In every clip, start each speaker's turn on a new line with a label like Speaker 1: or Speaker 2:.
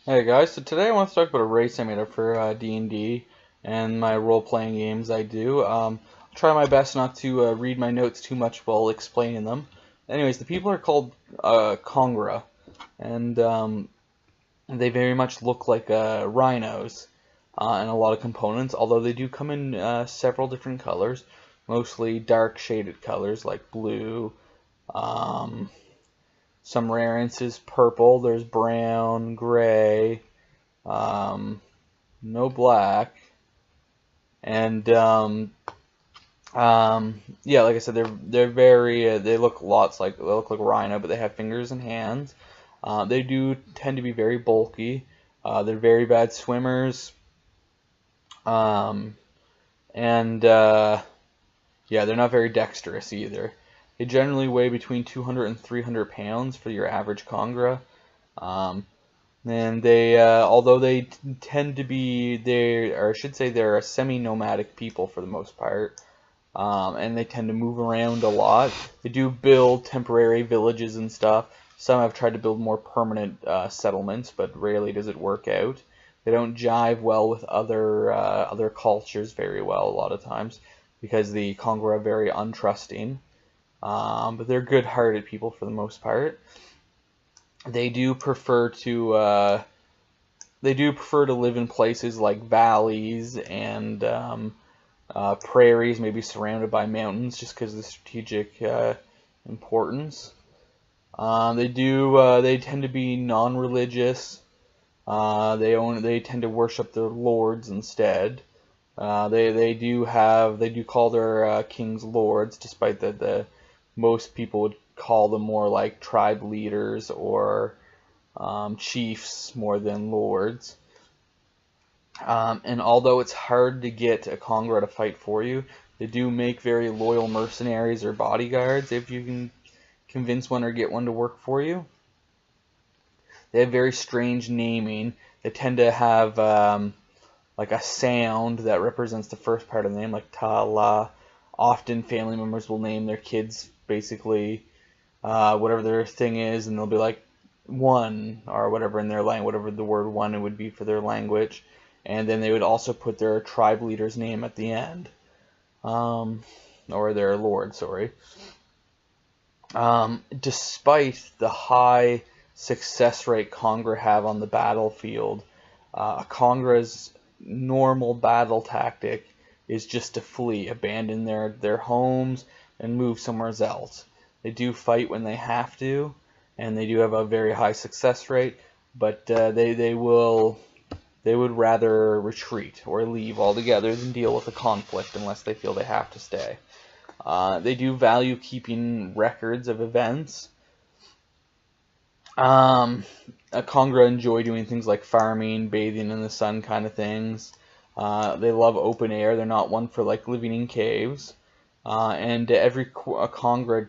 Speaker 1: Hey guys, so today I want to talk about a race I made up for D&D and my role-playing games I do. I'll try my best not to read my notes too much while explaining them. Anyways, the people are called kongra, and they very much look like rhinos in a lot of components, although they do come in several different colors, mostly dark shaded colors like blue, um, some rare instances purple, there's brown, gray, um, no black, and yeah, like I said, they're very they look like rhino, but they have fingers and hands. They do tend to be very bulky. They're very bad swimmers, um, and yeah, they're not very dexterous either. They generally weigh between 200 and 300 pounds for your average kongra. Um, And they, although they tend to be, or I should say they're a semi-nomadic people for the most part, and they tend to move around a lot. They do build temporary villages and stuff. Some have tried to build more permanent settlements, but rarely does it work out. They don't jive well with other cultures very well a lot of times because the Kongra are very untrusting. But they're good-hearted people for the most part. They do prefer to live in places like valleys and prairies, maybe surrounded by mountains, just because of the strategic importance. They tend to be non-religious. They tend to worship their lords instead. They do call their kings lords, despite that the most people would call them more like tribe leaders or chiefs more than lords. And although it's hard to get a kongra to fight for you, they do make very loyal mercenaries or bodyguards if you can convince one or get one to work for you. They have very strange naming. They tend to have like a sound that represents the first part of the name, like ta, la. Often family members will name their kids basically whatever their thing is, and they'll be like one or whatever in their language, whatever the word one would be for their language, and then they would also put their tribe leader's name at the end, or their lord, sorry. Despite the high success rate kongra have on the battlefield, kongra's normal battle tactic is just to flee, abandon their homes, and move somewhere else. They do fight when they have to, and they do have a very high success rate, but they would rather retreat or leave altogether than deal with a conflict unless they feel they have to stay. They do value keeping records of events. Kongra enjoy doing things like farming, bathing in the sun kind of things. They love open air. They're not one for like living in caves. And every kongra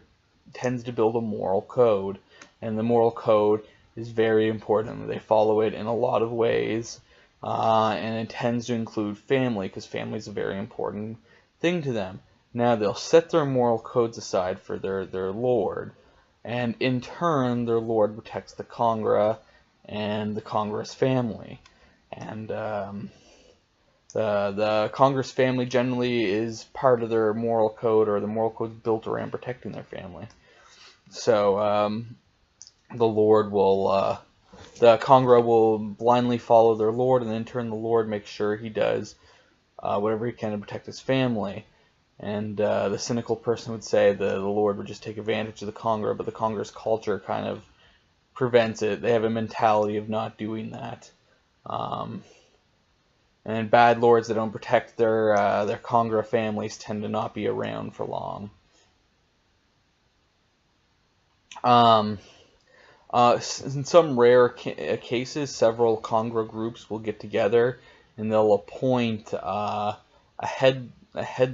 Speaker 1: tends to build a moral code, and the moral code is very important. They follow it in a lot of ways, and it tends to include family, because family is a very important thing to them. Now they'll set their moral codes aside for their lord, and in turn their lord protects the kongra and the kongra's family. And the kongra's family generally is part of their moral code, or the moral code is built around protecting their family. So the lord will, the kongra will blindly follow their lord, and in turn the lord makes sure he does whatever he can to protect his family. And the cynical person would say the lord would just take advantage of the kongra, but the kongra's culture kind of prevents it. They have a mentality of not doing that. And bad lords that don't protect their kongra families tend to not be around for long. In some rare cases, several kongra groups will get together and they'll appoint a head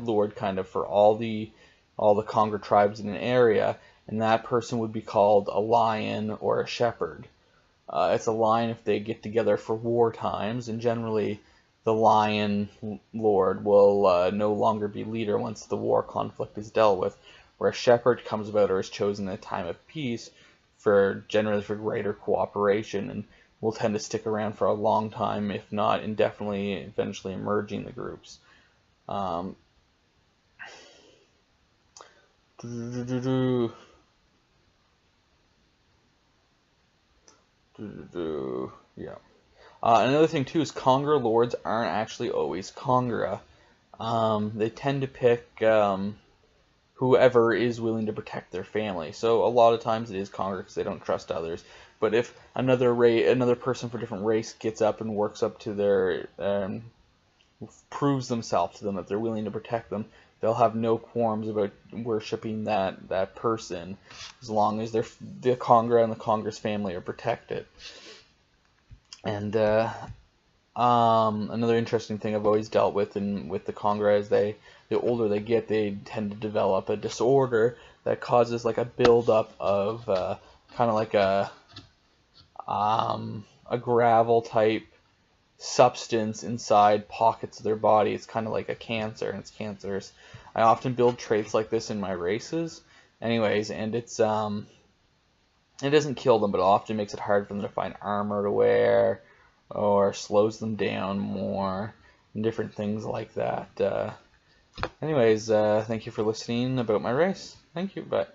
Speaker 1: lord kind of for all the kongra tribes in an area, and that person would be called a lion or a shepherd. It's a lion if they get together for war times, and generally the lion lord will no longer be leader once the war conflict is dealt with, where a shepherd comes about or is chosen at a time of peace, generally for greater cooperation, and will tend to stick around for a long time, if not indefinitely, eventually merging the groups. Yeah. Another thing too is kongra lords aren't actually always kongra. They tend to pick whoever is willing to protect their family. So a lot of times it is kongra because they don't trust others. But if another person for a different race gets up and works up to their proves themselves to them that they're willing to protect them, they'll have no qualms about worshiping that person as long as the kongra and the kongra's family are protected. And another interesting thing I've always dealt with with the kongra is the older they get, they tend to develop a disorder that causes like a buildup of kind of like a gravel type substance inside pockets of their body. It's kind of like a cancer, and it's cancerous. I often build traits like this in my races, anyways, and it doesn't kill them, but it often makes it hard for them to find armor to wear, or slows them down more, and different things like that. Anyways, thank you for listening about my race. Thank you, bye.